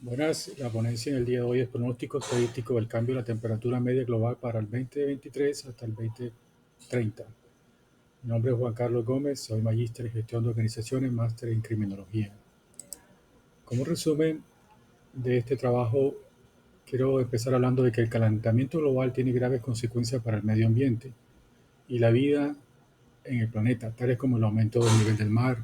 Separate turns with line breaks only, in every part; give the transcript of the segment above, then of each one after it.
Buenas, la ponencia en el día de hoy es pronóstico estadístico del cambio de la temperatura media global para el 2023 hasta el 2030. Mi nombre es Juan Carlos Gómez, soy magíster en gestión de organizaciones, máster en criminología. Como resumen de este trabajo, quiero empezar hablando de que el calentamiento global tiene graves consecuencias para el medio ambiente y la vida en el planeta, tales como el aumento del nivel del mar,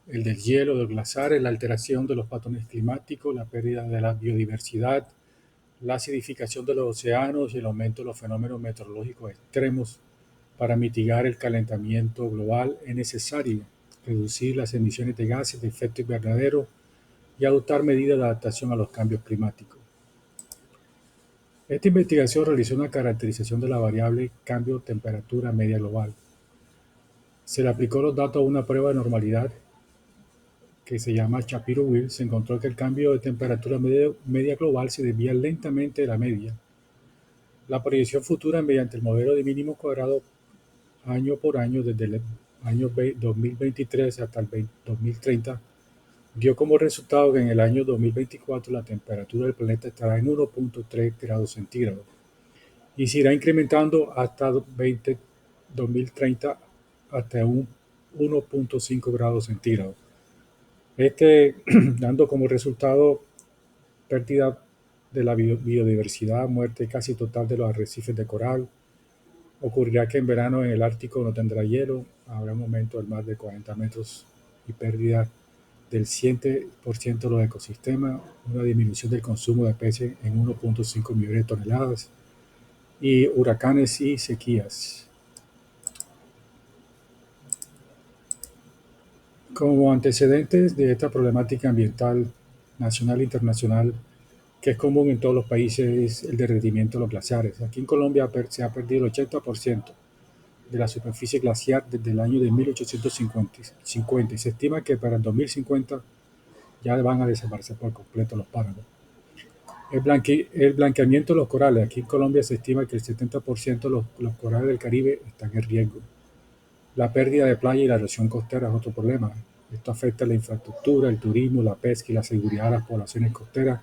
el del hielo, del glaciar, la alteración de los patrones climáticos, la pérdida de la biodiversidad, la acidificación de los océanos y el aumento de los fenómenos meteorológicos extremos. Para mitigar el calentamiento global es necesario reducir las emisiones de gases de efecto invernadero y adoptar medidas de adaptación a los cambios climáticos. Esta investigación realizó una caracterización de la variable cambio temperatura media global. Se le aplicó los datos a una prueba de normalidad que se llama Shapiro-Wills. Se encontró que el cambio de temperatura media global se desvía lentamente de la media. La proyección futura mediante el modelo de mínimos cuadrados año por año desde el año 2023 hasta el 2030 dio como resultado que en el año 2024 la temperatura del planeta estará en 1.3 grados centígrados y se irá incrementando hasta 2030 hasta un 1.5 grados centígrados. Dando como resultado pérdida de la biodiversidad, muerte casi total de los arrecifes de coral. Ocurrirá que en verano en el Ártico no tendrá hielo, habrá un aumento del mar de 40 metros y pérdida del 100% de los ecosistemas, una disminución del consumo de peces en 1.5 millones de toneladas y huracanes y sequías. Como antecedentes de esta problemática ambiental nacional e internacional, que es común en todos los países, es el derretimiento de los glaciares. Aquí en Colombia se ha perdido el 80% de la superficie glaciar desde el año de 1850 y se estima que para el 2050 ya van a desaparecer por completo los páramos. El blanqueamiento de los corales. Aquí en Colombia se estima que el 70% de los corales del Caribe están en riesgo. La pérdida de playa y la erosión costera es otro problema. Esto afecta la infraestructura, el turismo, la pesca y la seguridad de las poblaciones costeras,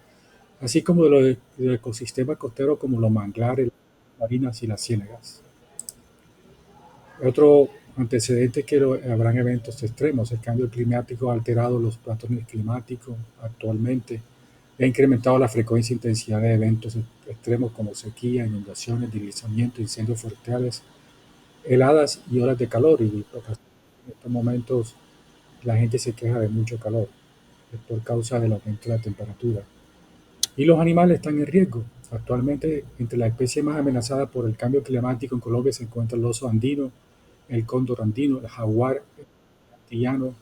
así como de los ecosistemas costeros como los manglares, las marinas y las ciénagas. Otro antecedente es que habrán eventos extremos. El cambio climático ha alterado los patrones climáticos actualmente. Ha incrementado la frecuencia e intensidad de eventos extremos como sequía, inundaciones, deslizamientos, incendios forestales, heladas y olas de calor. Y en estos momentos la gente se queja de mucho calor por causa del aumento de la temperatura. Y los animales están en riesgo. Actualmente, entre las especies más amenazadas por el cambio climático en Colombia se encuentra el oso andino, el cóndor andino, el jaguar antillano,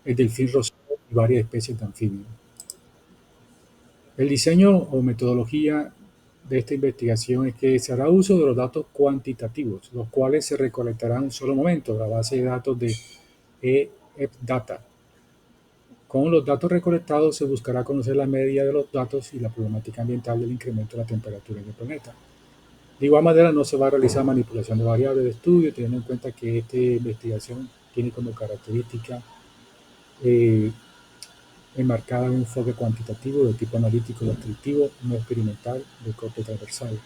el delfín rosado y varias especies de anfibios. El diseño o metodología de esta investigación es que se hará uso de los datos cuantitativos, los cuales se recolectarán en un solo momento, la base de datos de EFData. Con los datos recolectados se buscará conocer la media de los datos y la problemática ambiental del incremento de la temperatura en el planeta. De igual manera, no se va a realizar manipulación de variables de estudio, teniendo en cuenta que esta investigación tiene como característica enmarcada en un enfoque cuantitativo de tipo analítico descriptivo, no experimental, de corte transversal.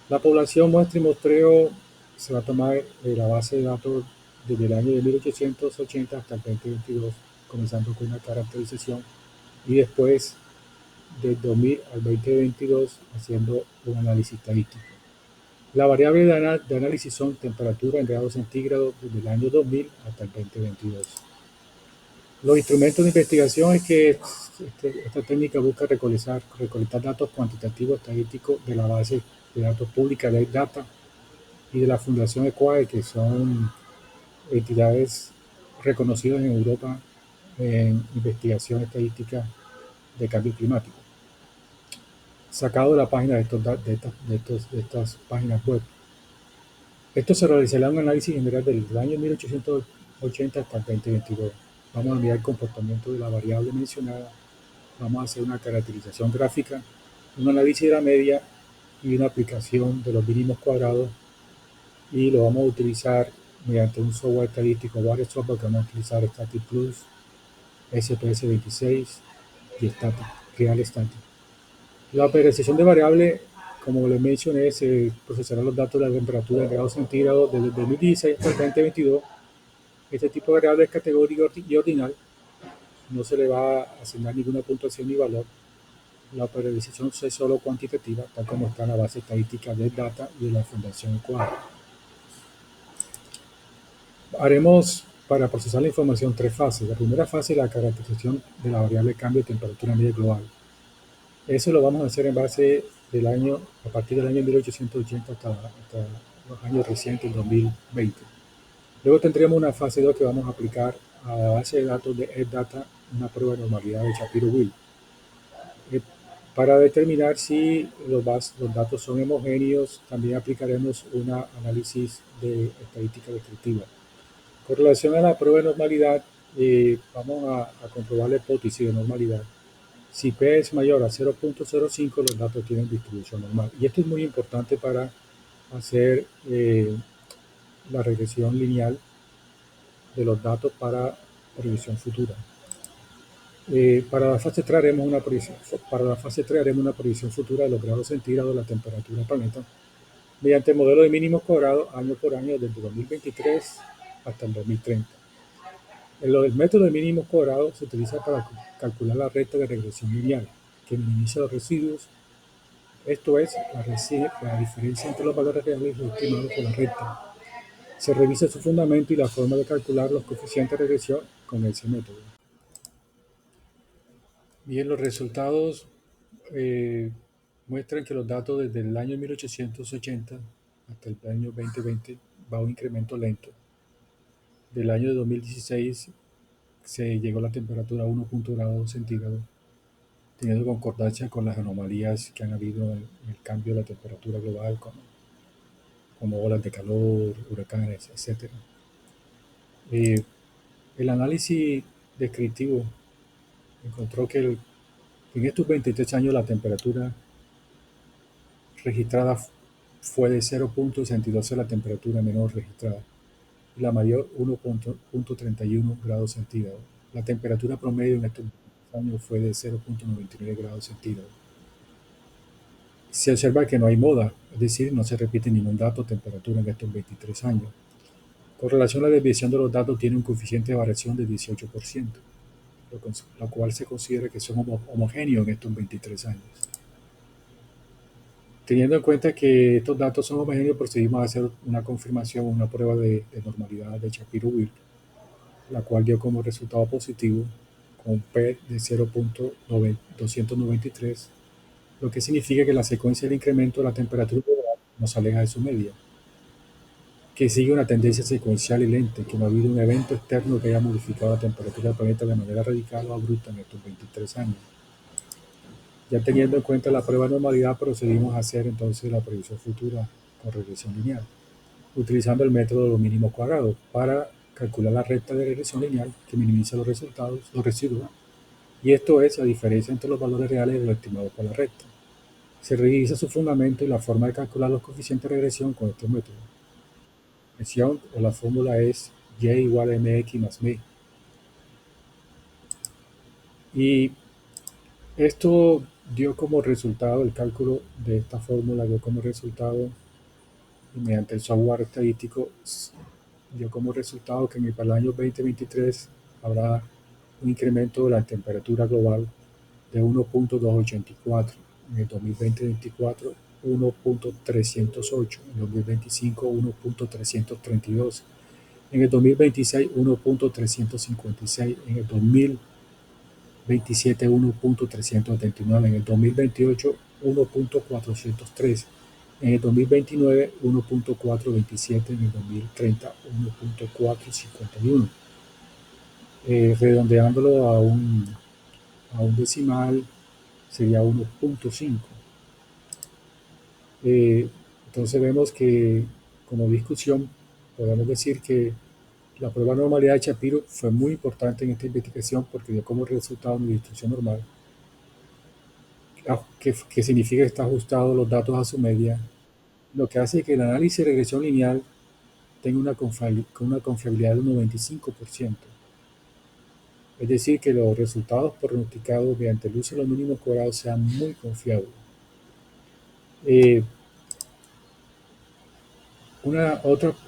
La población muestra y muestreo se va a tomar la base de datos desde el año de 1880 hasta el 2022, comenzando con una caracterización y después del 2000 al 2022 haciendo un análisis estadístico. La variable de análisis son temperatura en grados centígrados desde el año 2000 hasta el 2022. Los instrumentos de investigación es que esta técnica busca recolectar datos cuantitativos estadísticos de la base de datos pública de Data y de la Fundación EQUAE, que son entidades reconocidas en Europa en investigación estadística de cambio climático, sacado de la página de estas páginas web. Esto se realizará un análisis general desde el año 1880 hasta el 2022. Vamos a mirar el comportamiento de la variable mencionada, vamos a hacer una caracterización gráfica, un análisis de la media y una aplicación de los mínimos cuadrados, y lo vamos a utilizar mediante un software estadístico, varios software que vamos a utilizar: Static Plus, SPS 26 y Static. real estático. La operación de variable, como les mencioné, se procesará los datos de la temperatura en grados centígrados desde el 2016 hasta el 2022. Este tipo de variable es categórico y ordinal. No se le va a asignar ninguna puntuación ni valor. La periodización es solo cuantitativa, tal como está en la base estadística de Data y de la Fundación Ecuador. Haremos para procesar la información tres fases. La primera fase es la caracterización de la variable cambio de temperatura media global. Eso lo vamos a hacer en base del año, a partir del año 1880 hasta los años recientes, 2020. Luego tendremos una fase 2 que vamos a aplicar a la base de datos de EdData, una prueba de normalidad de Shapiro-Wilk. Para determinar si los datos son homogéneos, también aplicaremos un análisis de estadística descriptiva. Con relación a la prueba de normalidad, vamos a comprobar la hipótesis de normalidad. Si P es mayor a 0.05, los datos tienen distribución normal. Y esto es muy importante para hacer la regresión lineal de los datos para previsión futura. Para la fase 3 haremos una proyección futura de los grados centígrados de la temperatura del planeta mediante el modelo de mínimos cuadrados año por año desde 2023 hasta el 2030. El método de mínimos cuadrados se utiliza para calcular la recta de regresión lineal que minimiza los residuos, esto es, la diferencia entre los valores reales y los estimados por la recta. Se revisa su fundamento y la forma de calcular los coeficientes de regresión con ese método. Bien, los resultados muestran que los datos desde el año 1880 hasta el año 2020 va a un incremento lento. Del año 2016 se llegó a la temperatura a 1.0 grados centígrados, teniendo concordancia con las anomalías que han habido en el cambio de la temperatura global, como olas de calor, huracanes, etc. El análisis descriptivo encontró que en estos 23 años la temperatura registrada fue de 0.62 la temperatura menor registrada y la mayor 1.31 grados centígrados. La temperatura promedio en estos años fue de 0.99 grados centígrados. Se observa que no hay moda, es decir, no se repite ningún dato de temperatura en estos 23 años. Con relación a la desviación de los datos, tiene un coeficiente de variación de 18%, lo cual se considera que son homogéneos en estos 23 años. Teniendo en cuenta que estos datos son homogéneos, procedimos a hacer una confirmación, una prueba de normalidad de Shapiro-Wilk, la cual dio como resultado positivo con P de 0.293, lo que significa que la secuencia del incremento de la temperatura global nos aleja de su media, que sigue una tendencia secuencial y lenta, que no ha habido un evento externo que haya modificado la temperatura del planeta de manera radical o abrupta en estos 23 años. Ya teniendo en cuenta la prueba de normalidad, procedimos a hacer entonces la predicción futura con regresión lineal, utilizando el método de los mínimos cuadrados para calcular la recta de regresión lineal que minimiza los residuos, y esto es la diferencia entre los valores reales y los estimados por la recta. Se revisa su fundamento y la forma de calcular los coeficientes de regresión con este método. La fórmula es y igual a mx más m. Y esto dio como resultado, el cálculo de esta fórmula dio como resultado, y mediante el software estadístico, dio como resultado que para el año 2023 habrá un incremento de la temperatura global de 1.284, en el 2024 1.308, en el 2025 1.332, en el 2026 1.356, en el 2027 1.379, en el 2028 1.403, en el 2029 1.427, en el 2030 1.451. Redondeándolo a un decimal sería 1.5. Entonces vemos que como discusión podemos decir que la prueba de normalidad de Shapiro fue muy importante en esta investigación porque dio como resultado una distribución normal, que significa que está ajustado los datos a su media, lo que hace que el análisis de regresión lineal tenga una confiabilidad de un 95%. Es decir, que los resultados pronosticados mediante el uso de los mínimos cuadrados sean muy confiables. Eh,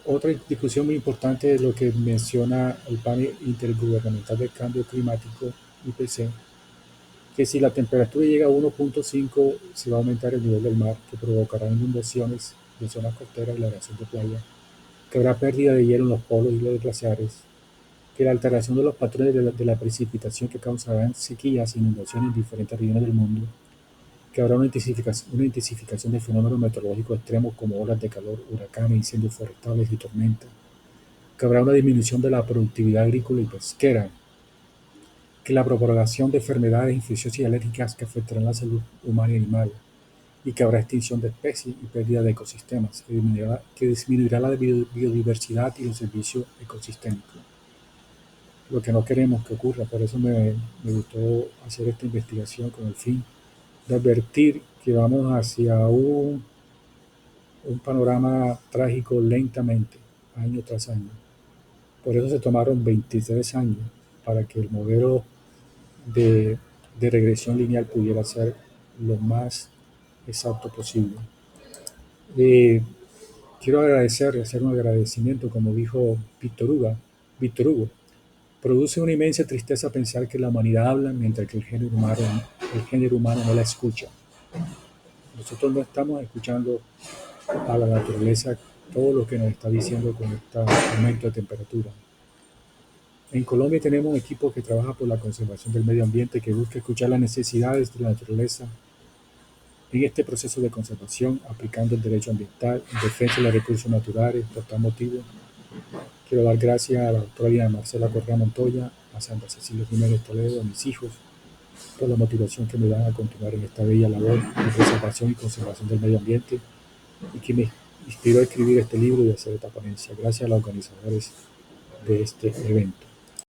otra discusión muy importante es lo que menciona el Panel Intergubernamental del Cambio Climático, IPC, que si la temperatura llega a 1.5 se va a aumentar el nivel del mar, que provocará inundaciones de zonas costeras y la erosión de playa, que habrá pérdida de hielo en los polos y los glaciares, que la alteración de los patrones de la precipitación que causarán sequías e inundaciones en diferentes regiones del mundo, que habrá una intensificación de fenómenos meteorológicos extremos como olas de calor, huracanes, incendios forestales y tormentas, que habrá una disminución de la productividad agrícola y pesquera, que la propagación de enfermedades infecciosas y alérgicas que afectarán la salud humana y animal, y que habrá extinción de especies y pérdida de ecosistemas, que disminuirá la biodiversidad y los servicios ecosistémicos. Lo que no queremos que ocurra, por eso me gustó hacer esta investigación con el fin de advertir que vamos hacia un panorama trágico lentamente, año tras año. Por eso se tomaron 23 años para que el modelo de, de regresión lineal pudiera ser lo más exacto posible. Eh, Quiero hacer un agradecimiento, como dijo Víctor Hugo. Produce una inmensa tristeza pensar que la humanidad habla mientras que el género humano no la escucha. Nosotros no estamos escuchando a la naturaleza todo lo que nos está diciendo con este aumento de temperatura. En Colombia tenemos un equipo que trabaja por la conservación del medio ambiente, que busca escuchar las necesidades de la naturaleza en este proceso de conservación, aplicando el derecho ambiental en defensa de los recursos naturales. Por tal motivo, quiero dar gracias a la doctora Diana Marcela Correa Montoya, a Santa Cecilia Jiménez Toledo, a mis hijos, por la motivación que me dan a continuar en esta bella labor de preservación y conservación del medio ambiente, y que me inspiró a escribir este libro y a hacer esta ponencia. Gracias a los organizadores de este evento.